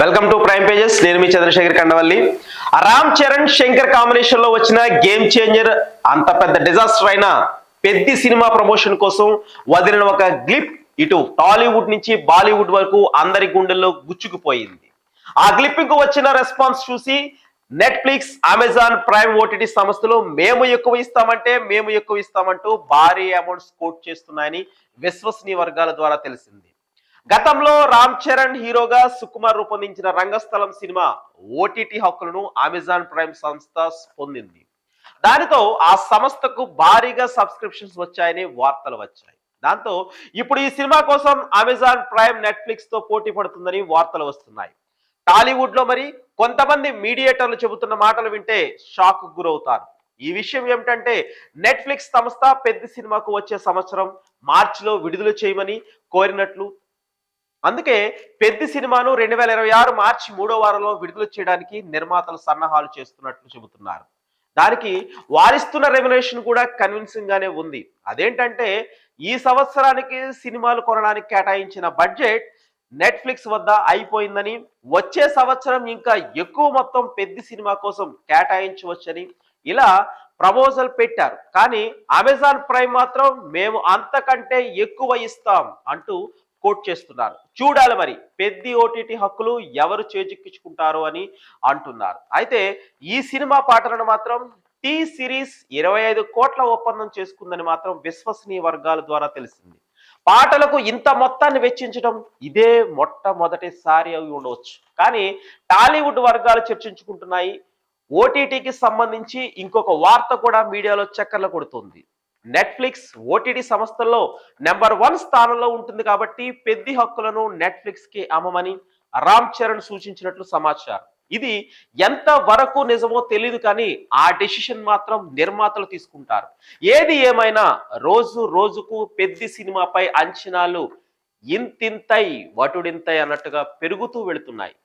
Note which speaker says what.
Speaker 1: Welcome to prime pages. నేను మీ Chandrasekhar Kandavalli. Ram Charan Shankar combination లో వచ్చిన గేమ్ చేంజర్ అంత పెద్ద డిజాస్టర్ అయిన పెద్ది సినిమా ప్రమోషన్ కోసం వదిలిన ఒక గ్లిప్ ఇటు టాలీవుడ్ నుంచి బాలీవుడ్ వరకు అందరి గుండెల్లో గుచ్చుకుపోయింది. ఆ గ్లిప్పింగ్ వచ్చిన రెస్పాన్స్ చూసి నెట్ఫ్లిక్స్, అమెజాన్ ప్రైమ్ ఓటీటీ సంస్థలు మేము ఎక్కువ ఇస్తామంటూ భారీ అమౌంట్స్ కోట్ చేస్తున్నాయని విశ్వసనీయ వర్గాల ద్వారా తెలిసింది. గతంలో రామ్ చరణ్ హీరోగా సుకుమార్ రూపొందించిన రంగస్థలం సినిమా ఓటీటీ హక్కులను అమెజాన్ ప్రైమ్ సంస్థ పొందింది. దానితో ఆ సంస్థకు భారీగా సబ్స్క్రిప్షన్స్ వచ్చాయని వార్తలు వచ్చాయి. దాంతో ఇప్పుడు ఈ సినిమా కోసం అమెజాన్ ప్రైమ్ నెట్ఫ్లిక్స్ తో పోటీ పడుతుందని వార్తలు వస్తున్నాయి. టాలీవుడ్ లో మరి కొంతమంది మీడియేటర్లు చెబుతున్న మాటలు వింటే షాక్ గురవుతారు. ఈ విషయం ఏమిటంటే, నెట్ఫ్లిక్స్ సంస్థ పెద్ద సినిమాకు వచ్చే సంవత్సరం మార్చిలో విడుదల చేయమని కోరినట్లు, అందుకే పెద్ద సినిమాను 2026 మార్చి 3వ వారంలో విడుదల చేయడానికి నిర్మాతలు సన్నాహాలు చేస్తున్నట్లు చెబుతున్నారు. దానికి వారిస్తున్న రెమ్యునరేషన్ కూడా కన్విన్సింగ్ గానే ఉంది. అదేంటంటే, ఈ సంవత్సరానికి సినిమాలు కొనడానికి కేటాయించిన బడ్జెట్ నెట్ఫ్లిక్స్ వద్ద అయిపోయిందని, వచ్చే సంవత్సరం ఇంకా ఎక్కువ మొత్తం పెద్ద సినిమా కోసం కేటాయించవచ్చని ఇలా ప్రపోజల్ పెట్టారు. కానీ అమెజాన్ ప్రైమ్ మాత్రం మేము అంతకంటే ఎక్కువ ఇస్తాం అంటూ కోట్ చేస్తున్నారు. చూడాలి మరి పెద్ద ఓటీటీ హక్కులు ఎవరు చేజిక్కించుకుంటారో అని అంటున్నారు. అయితే ఈ సినిమా పాటలను మాత్రం టీ సిరీస్ 25 కోట్ల ఒప్పందం చేసుకుందని మాత్రం విశ్వసనీయ వర్గాల ద్వారా తెలిసింది. పాటలకు ఇంత మొత్తాన్ని వెచ్చించడం ఇదే మొట్టమొదటిసారి అవి ఉండవచ్చు. కానీ టాలీవుడ్ వర్గాలు చర్చించుకుంటున్నాయి. ఓటీటీకి సంబంధించి ఇంకొక వార్త కూడా మీడియాలో చక్కర్లు కొడుతుంది. నెట్ఫ్లిక్స్ ఓటీటీ సంస్థల్లో నెంబర్ 1 స్థానంలో ఉంటుంది కాబట్టి పెద్ద హక్కులను నెట్ఫ్లిక్స్ కి అమ్మమని రామ్ చరణ్ సూచించినట్లు సమాచారం. ఇది ఎంత వరకు నిజమో తెలియదు, కానీ ఆ డెసిషన్ మాత్రం నిర్మాతలు తీసుకుంటారు. ఏది ఏమైనా రోజు రోజుకు పెద్ద సినిమాపై అంచనాలు ఇంతింతై వటుడింతై అన్నట్టుగా పెరుగుతూ వెళుతున్నాయి.